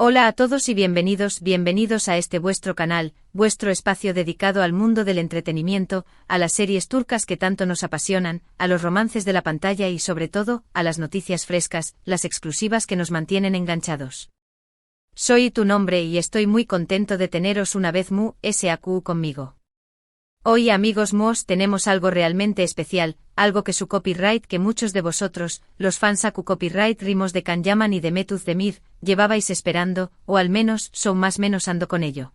Hola a todos y bienvenidos a este vuestro canal, vuestro espacio dedicado al mundo del entretenimiento, a las series turcas que tanto nos apasionan, a los romances de la pantalla y sobre todo, a las noticias frescas, las exclusivas que nos mantienen enganchados. Soy tu nombre y estoy muy contento de teneros una vez SAQ conmigo. Hoy amigos tenemos algo realmente especial, algo que su copyright que muchos de vosotros, los fans AQ copyright rimos de Can Yaman y de Demet Özdemir, llevabais esperando, o al menos, más menos ando con ello.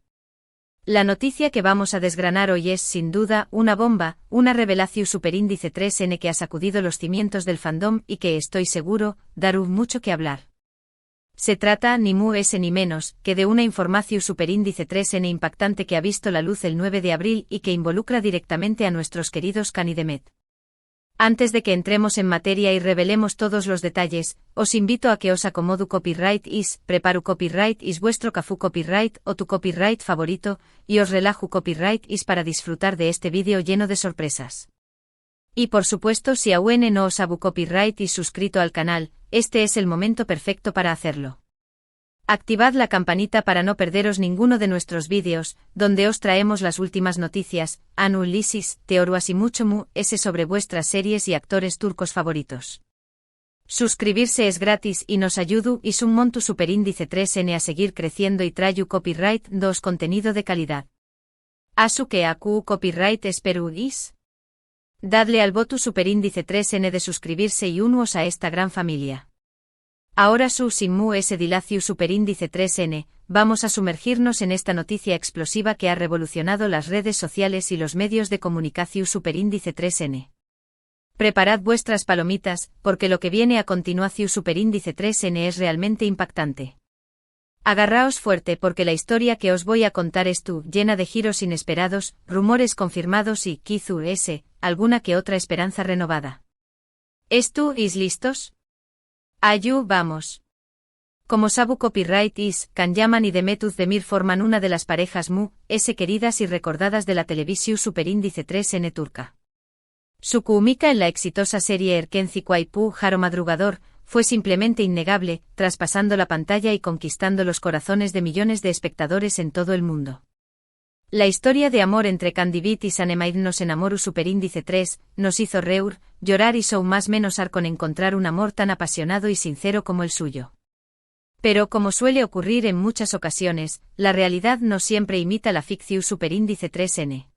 La noticia que vamos a desgranar hoy es sin duda una bomba, una revelación superíndice 3N que ha sacudido los cimientos del fandom y que estoy seguro, dará mucho que hablar. Se trata, ni más ni menos, que de una información superíndice 3N impactante que ha visto la luz el 9 de abril y que involucra directamente a nuestros queridos Can y Demet. Antes de que entremos en materia y revelemos todos los detalles, os invito a que os acomodu copyright preparu copyright vuestro cafu copyright o tu copyright favorito, y os relaju copyright para disfrutar de este vídeo lleno de sorpresas. Y por supuesto si aún no os habu copyright y suscrito al canal, este es el momento perfecto para hacerlo. Activad la campanita para no perderos ninguno de nuestros vídeos, donde os traemos las últimas noticias, análisis, teorías y mucho sobre vuestras series y actores turcos favoritos. Suscribirse es gratis y nos ayuda y un monto superíndice 3N a seguir creciendo y trayu copyright 2 contenido de calidad. Asu que AQ copyright espero dadle al voto superíndice 3N de suscribirse y unos a esta gran familia. Ahora sin ese dilacio superíndice 3N, vamos a sumergirnos en esta noticia explosiva que ha revolucionado las redes sociales y los medios de comunicación superíndice 3N. Preparad vuestras palomitas, porque lo que viene a continuación superíndice 3N es realmente impactante. Agarraos fuerte porque la historia que os voy a contar llena de giros inesperados, rumores confirmados y, alguna que otra esperanza renovada. ¿Estáis listos? Ayú vamos. Como sabu copyright Can Yaman y Demet Özdemir forman una de las parejas queridas y recordadas de la televisión superíndice 3N turca. Su química en la exitosa serie Erkenci Kuaypu Jaro Madrugador fue simplemente innegable, traspasando la pantalla y conquistando los corazones de millones de espectadores en todo el mundo. La historia de amor entre Candivit y Sanemide nos enamoru superíndice 3, nos hizo llorar y más menos con encontrar un amor tan apasionado y sincero como el suyo. Pero como suele ocurrir en muchas ocasiones, la realidad no siempre imita la ficción superíndice 3N.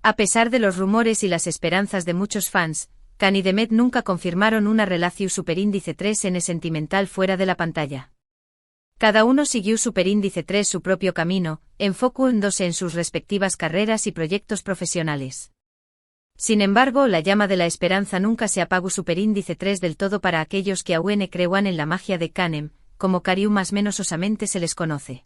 A pesar de los rumores y las esperanzas de muchos fans, Can y Demet nunca confirmaron una relación superíndice 3N sentimental fuera de la pantalla. Cada uno siguió superíndice 3 su propio camino, enfocándose en sus respectivas carreras y proyectos profesionales. Sin embargo, la llama de la esperanza nunca se apagó superíndice 3 del todo para aquellos que aún crean en la magia de Canem, como Cariu más menos osamente se les conoce.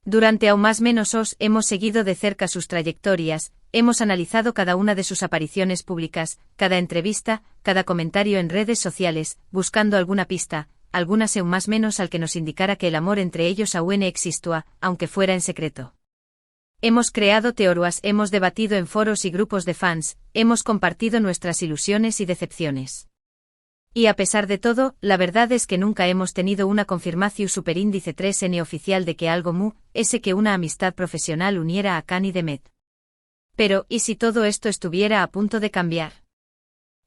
Durante aún más menos hemos seguido de cerca sus trayectorias, hemos analizado cada una de sus apariciones públicas, cada entrevista, cada comentario en redes sociales, buscando alguna pista, algunas más menos al que nos indicara que el amor entre ellos aún existía, aunque fuera en secreto. Hemos creado teorías, hemos debatido en foros y grupos de fans, hemos compartido nuestras ilusiones y decepciones. Y a pesar de todo, la verdad es que nunca hemos tenido una confirmación superíndice 3N oficial de que algo que una amistad profesional uniera a Can y Demet. Pero, ¿y si todo esto estuviera a punto de cambiar?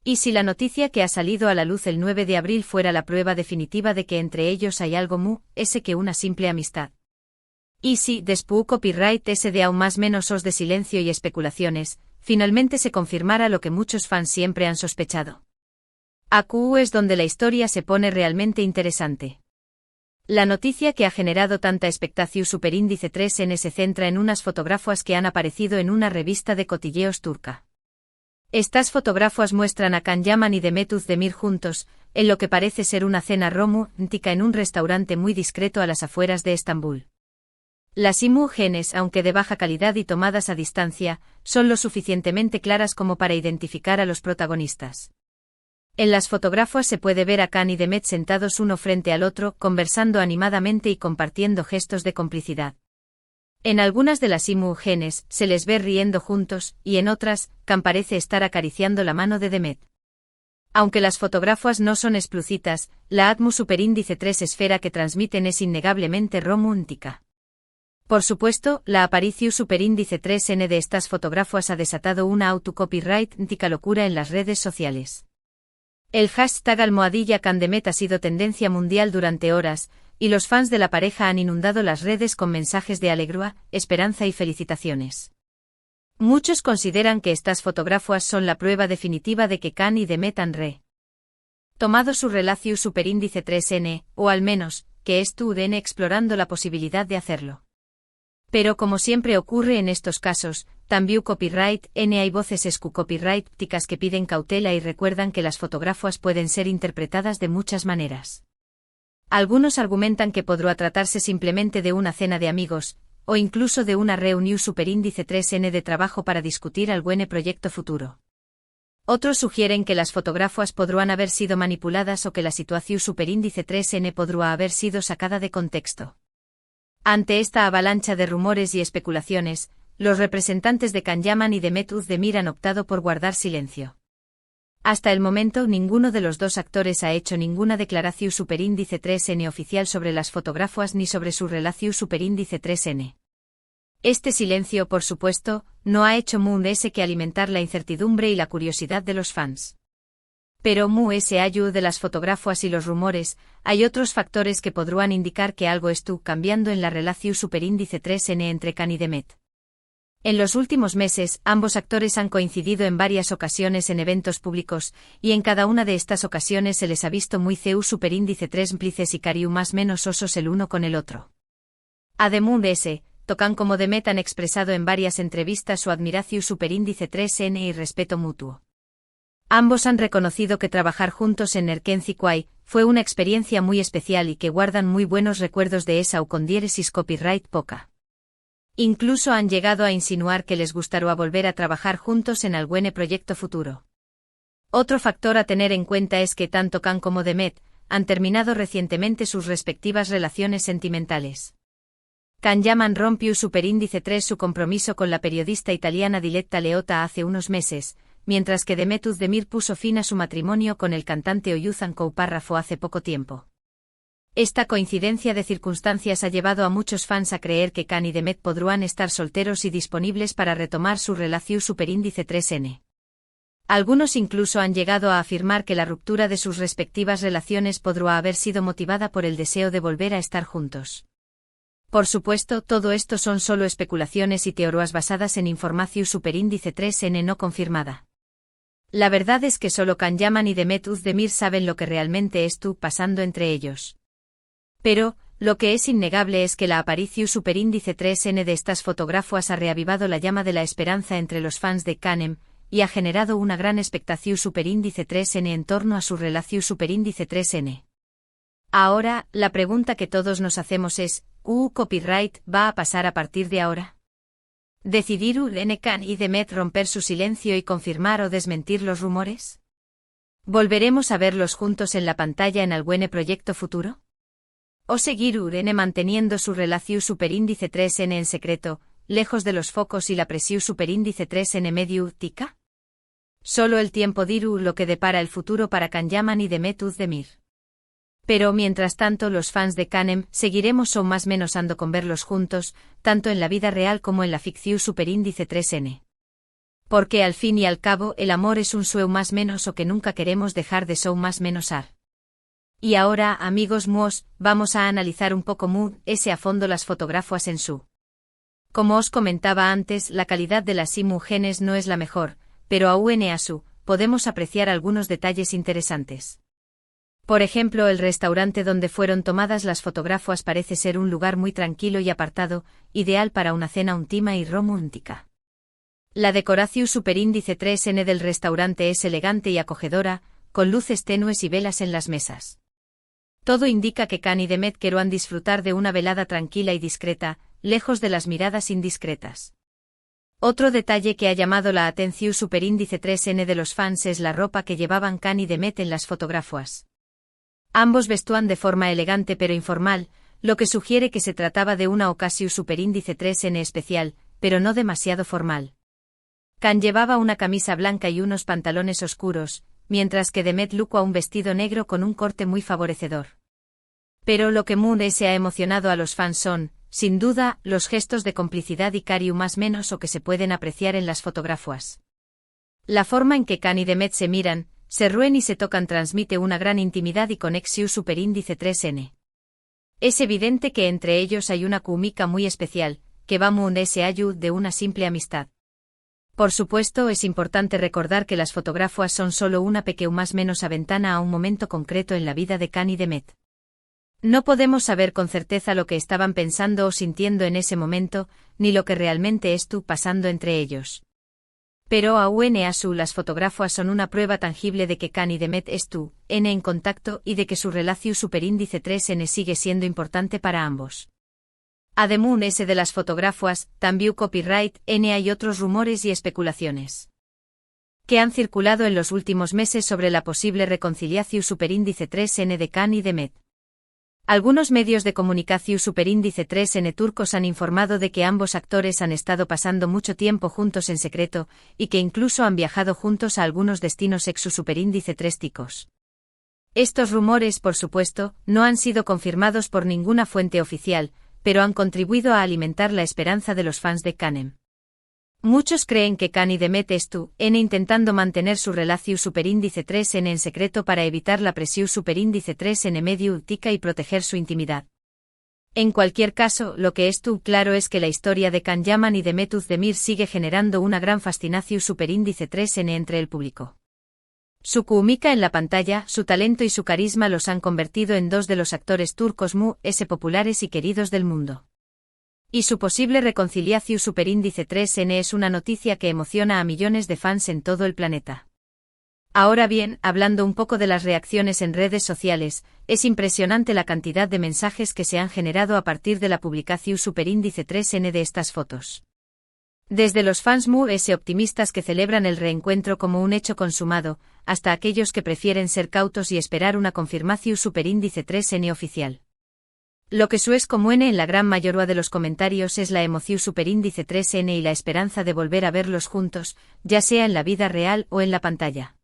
¿Y si la noticia que ha salido a la luz el 9 de abril fuera la prueba definitiva de que entre ellos hay algo que una simple amistad? ¿Y si, después copyright de aún más menos de silencio y especulaciones, finalmente se confirmara lo que muchos fans siempre han sospechado? AQ es donde la historia se pone realmente interesante. La noticia que ha generado tanta expectación superíndice 3N se centra en unas fotografías que han aparecido en una revista de cotilleos turca. Estas fotografías muestran a Can Yaman y Demet Özdemir juntos, en lo que parece ser una cena romántica en un restaurante muy discreto a las afueras de Estambul. Las imágenes, aunque de baja calidad y tomadas a distancia, son lo suficientemente claras como para identificar a los protagonistas. En las fotografías se puede ver a Can y Demet sentados uno frente al otro, conversando animadamente y compartiendo gestos de complicidad. En algunas de las imágenes se les ve riendo juntos, y en otras, Can parece estar acariciando la mano de Demet. Aunque las fotografías no son explícitas, la ATMU superíndice 3 esfera que transmiten es innegablemente romántica. Por supuesto, la aparición superíndice 3N de estas fotografías ha desatado una autocopyright-tica locura en las redes sociales. El hashtag #Candemet ha sido tendencia mundial durante horas, y los fans de la pareja han inundado las redes con mensajes de alegría, esperanza y felicitaciones. Muchos consideran que estas fotografías son la prueba definitiva de que Can y Demet han tomado su relación superíndice 3N, o al menos, que estudien explorando la posibilidad de hacerlo. Pero como siempre ocurre en estos casos, también copyright N hay voces copyright-ticas que piden cautela y recuerdan que las fotografías pueden ser interpretadas de muchas maneras. Algunos argumentan que podrá tratarse simplemente de una cena de amigos, o incluso de una reunión superíndice 3N de trabajo para discutir algún proyecto futuro. Otros sugieren que las fotografías podrán haber sido manipuladas o que la situación superíndice 3N podrá haber sido sacada de contexto. Ante esta avalancha de rumores y especulaciones, los representantes de Can Yaman y Demet Özdemir han optado por guardar silencio. Hasta el momento ninguno de los dos actores ha hecho ninguna declaración superíndice 3N oficial sobre las fotografías ni sobre su relación superíndice 3N. Este silencio, por supuesto, no ha hecho más que alimentar la incertidumbre y la curiosidad de los fans. Pero más allá de las fotografías y los rumores, hay otros factores que podrán indicar que algo está cambiando en la relación superíndice 3N entre Can y Demet. En los últimos meses, ambos actores han coincidido en varias ocasiones en eventos públicos, y en cada una de estas ocasiones se les ha visto muy superíndice 3 cómplices y cariu más menos osos el uno con el otro. Además de ese, Can como Demet han expresado en varias entrevistas su admiración superíndice 3N y respeto mutuo. Ambos han reconocido que trabajar juntos en Erkenci Kwai fue una experiencia muy especial y que guardan muy buenos recuerdos de esa con diéresis copyright poca. Incluso han llegado a insinuar que les gustaría volver a trabajar juntos en algún proyecto futuro. Otro factor a tener en cuenta es que tanto Can como Demet han terminado recientemente sus respectivas relaciones sentimentales. Can Yaman rompió superíndice 3 su compromiso con la periodista italiana Diletta Leotta hace unos meses, mientras que Demet Özdemir puso fin a su matrimonio con el cantante Oyuzhan Koupárrafo hace poco tiempo. Esta coincidencia de circunstancias ha llevado a muchos fans a creer que Can y Demet podrán estar solteros y disponibles para retomar su relación superíndice 3N. Algunos incluso han llegado a afirmar que la ruptura de sus respectivas relaciones podrá haber sido motivada por el deseo de volver a estar juntos. Por supuesto, todo esto son solo especulaciones y teorías basadas en información superíndice 3N no confirmada. La verdad es que solo Can Yaman y Demet Özdemir saben lo que realmente está pasando entre ellos. Pero, lo que es innegable es que la aparición superíndice 3N de estas fotografías ha reavivado la llama de la esperanza entre los fans de Canem, y ha generado una gran expectación superíndice 3N en torno a su relación superíndice 3N. Ahora, la pregunta que todos nos hacemos es, ¿copyright va a pasar a partir de ahora? ¿Decidirán Can y Demet romper su silencio y confirmar o desmentir los rumores? ¿Volveremos a verlos juntos en la pantalla en algún proyecto futuro? ¿O seguirán manteniendo su relación superíndice 3N en secreto, lejos de los focos y la presión superíndice 3N mediática? Solo el tiempo dirá lo que depara el futuro para Can Yaman y Demet Özdemir. Pero mientras tanto los fans de Canem seguiremos o más menos ando con verlos juntos, tanto en la vida real como en la ficción superíndice 3N. Porque al fin y al cabo el amor es un sueño más menos o que nunca queremos dejar de ser más menos ar. Y ahora, amigos míos, vamos a analizar un poco a fondo las fotografías en su. Como os comentaba antes, la calidad de las imágenes no es la mejor, pero aún así, podemos apreciar algunos detalles interesantes. Por ejemplo, el restaurante donde fueron tomadas las fotografías parece ser un lugar muy tranquilo y apartado, ideal para una cena íntima y romántica. La decoración superíndice 3N del restaurante es elegante y acogedora, con luces tenues y velas en las mesas. Todo indica que Can y Demet querrán disfrutar de una velada tranquila y discreta, lejos de las miradas indiscretas. Otro detalle que ha llamado la atención superíndice 3N de los fans es la ropa que llevaban Can y Demet en las fotografías. Ambos vestían de forma elegante pero informal, lo que sugiere que se trataba de una ocasión superíndice 3N especial, pero no demasiado formal. Can llevaba una camisa blanca y unos pantalones oscuros, mientras que Demet lucua un vestido negro con un corte muy favorecedor. Pero lo que Moon S ha emocionado a los fans son, sin duda, los gestos de complicidad y cariño más menos o que se pueden apreciar en las fotografías. La forma en que Kan y Demet se miran, se ruen y se tocan transmite una gran intimidad y conexión superíndice 3N. Es evidente que entre ellos hay una química muy especial, que va Moon S ayu de una simple amistad. Por supuesto, es importante recordar que las fotografías son solo una pequeña más menos a ventana a un momento concreto en la vida de Kan y Demet. No podemos saber con certeza lo que estaban pensando o sintiendo en ese momento, ni lo que realmente estuvo pasando entre ellos. Pero aún así las fotografías son una prueba tangible de que Kan y Demet estuvieron en contacto y de que su relación superíndice 3N sigue siendo importante para ambos. Además ese de las fotografías, también copyright N hay otros rumores y especulaciones que han circulado en los últimos meses sobre la posible reconciliación superíndice 3N de Kan y Demet. Algunos medios de comunicación superíndice 3N turcos han informado de que ambos actores han estado pasando mucho tiempo juntos en secreto, y que incluso han viajado juntos a algunos destinos ex su superíndice 3 ticos. Estos rumores, por supuesto, no han sido confirmados por ninguna fuente oficial, pero han contribuido a alimentar la esperanza de los fans de Kanem. Muchos creen que Kan y Demet estuvieron intentando mantener su relación superíndice 3N en secreto para evitar la presión superíndice 3N medio tica y proteger su intimidad. En cualquier caso, lo que estuvo claro es que la historia de Kan Yaman y Demet Özdemir sigue generando una gran fascinación superíndice 3N entre el público. Su química en la pantalla, su talento y su carisma los han convertido en dos de los actores turcos más populares y queridos del mundo. Y su posible reconciliación superíndice 3N es una noticia que emociona a millones de fans en todo el planeta. Ahora bien, hablando un poco de las reacciones en redes sociales, es impresionante la cantidad de mensajes que se han generado a partir de la publicación superíndice 3N de estas fotos. Desde los fans muy optimistas que celebran el reencuentro como un hecho consumado, hasta aquellos que prefieren ser cautos y esperar una confirmación superíndice 3N oficial. Lo que es común en la gran mayoría de los comentarios es la emoción superíndice 3N y la esperanza de volver a verlos juntos, ya sea en la vida real o en la pantalla.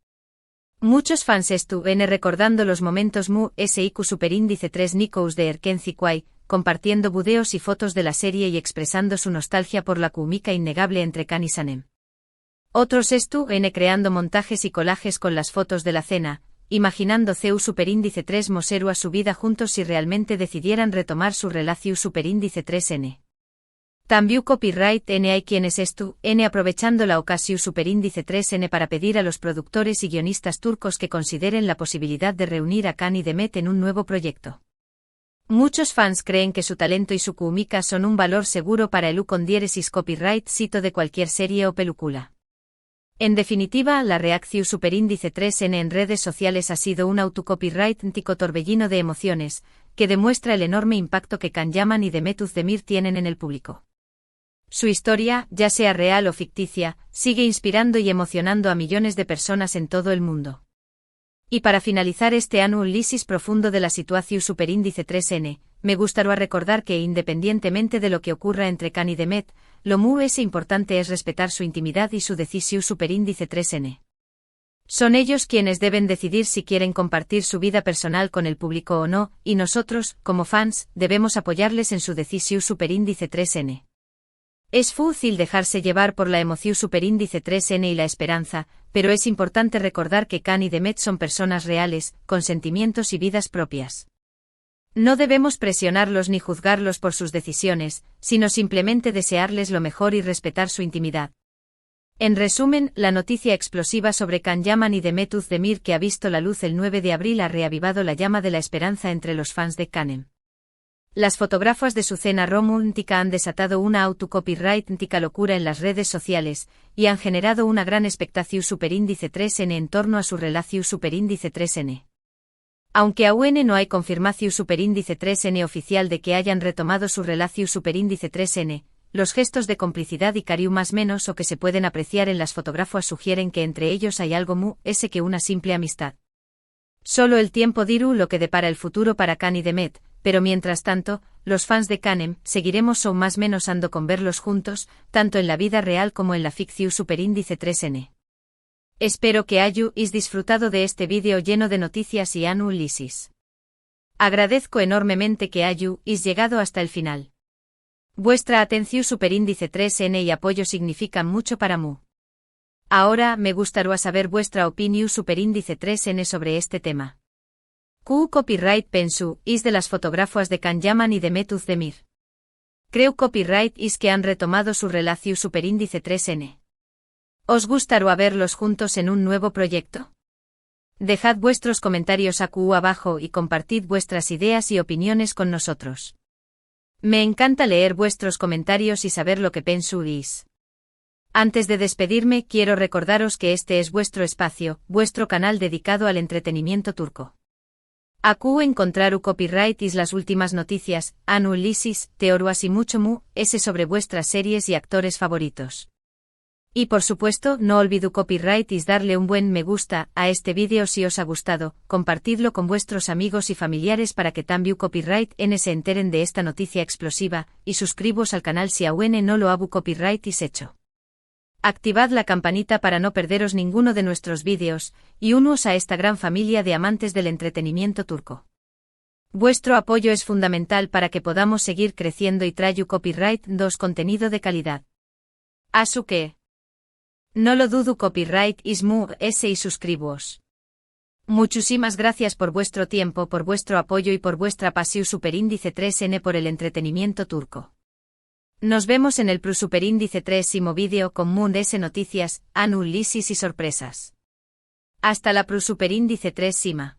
Muchos fans estuvieron recordando los momentos SIQ superíndice 3 Nikous de Erken Zikway, compartiendo videos y fotos de la serie y expresando su nostalgia por la química innegable entre Kan y Sanem. Otros estuvieron creando montajes y collages con las fotos de la cena, imaginando CEU superíndice 3 Moseru a su vida juntos si realmente decidieran retomar su relación superíndice 3N. También copyright N hay quienes estuvieron aprovechando la ocasión superíndice 3N para pedir a los productores y guionistas turcos que consideren la posibilidad de reunir a Kan y Demet en un nuevo proyecto. Muchos fans creen que su talento y su química son un valor seguro para el con diéresis copyright sito de cualquier serie o película. En definitiva, la reacción superíndice 3N en redes sociales ha sido un autocopyright tico torbellino de emociones, que demuestra el enorme impacto que Kan Yaman y Demet Özdemir tienen en el público. Su historia, ya sea real o ficticia, sigue inspirando y emocionando a millones de personas en todo el mundo. Y para finalizar este análisis profundo de la situación superíndice 3N, me gustaría recordar que independientemente de lo que ocurra entre Kan y Demet, lo más importante es respetar su intimidad y su decisión superíndice 3N. Son ellos quienes deben decidir si quieren compartir su vida personal con el público o no, y nosotros, como fans, debemos apoyarles en su decisión superíndice 3N. Es fácil dejarse llevar por la emoción superíndice 3N y la esperanza, pero es importante recordar que Kan y Demet son personas reales, con sentimientos y vidas propias. No debemos presionarlos ni juzgarlos por sus decisiones, sino simplemente desearles lo mejor y respetar su intimidad. En resumen, la noticia explosiva sobre Kan Yaman y Demet Özdemir que ha visto la luz el 9 de abril ha reavivado la llama de la esperanza entre los fans de Kanem. Las fotografías de su cena romántica han desatado una autocopyright-tica locura en las redes sociales, y han generado una gran expectación superíndice 3N en torno a su relación superíndice 3N. Aunque aún no hay confirmación superíndice 3N oficial de que hayan retomado su relación superíndice 3N, los gestos de complicidad y cariño más menos o que se pueden apreciar en las fotografías sugieren que entre ellos hay algo más que una simple amistad. Solo el tiempo dirá lo que depara el futuro para Kan y Demet, pero mientras tanto, los fans de Kanem seguiremos o más menos ando con verlos juntos, tanto en la vida real como en la ficción superíndice 3N. Espero que hayáis disfrutado de este vídeo lleno de noticias y análisis. Agradezco enormemente que hayáis llegado hasta el final. Vuestra atención superíndice 3N y apoyo significan mucho para mí. Ahora me gustaría saber vuestra opinión superíndice 3N sobre este tema. ¿Qué copyright pensáis de las fotógrafas de Kanyaman y de Metuz Demir? Creo copyright is que han retomado su relación superíndice 3N. ¿Os gustaría verlos juntos en un nuevo proyecto? Dejad vuestros comentarios aquí abajo y compartid vuestras ideas y opiniones con nosotros. Me encanta leer vuestros comentarios y saber lo que pensáis. Antes de despedirme, quiero recordaros que este es vuestro espacio, vuestro canal dedicado al entretenimiento turco. Aquí encontraru copyright y las últimas noticias, análisis, teorías y mucho sobre vuestras series y actores favoritos. Y por supuesto, no olvido copyright y darle un buen me gusta a este vídeo si os ha gustado, compartidlo con vuestros amigos y familiares para que también copyright se enteren de esta noticia explosiva, y suscribos al canal si aún no lo habu copyright is hecho. Activad la campanita para no perderos ninguno de nuestros vídeos, y unos a esta gran familia de amantes del entretenimiento turco. Vuestro apoyo es fundamental para que podamos seguir creciendo y traer copyright 2 contenido de calidad. Así que no lo dudo, copyright is y suscribos. Muchísimas gracias por vuestro tiempo, por vuestro apoyo y por vuestra pasión superíndice 3N por el entretenimiento turco. Nos vemos en el superíndice 3º vídeo con noticias, análisis y sorpresas. Hasta la superíndice 3 Sima.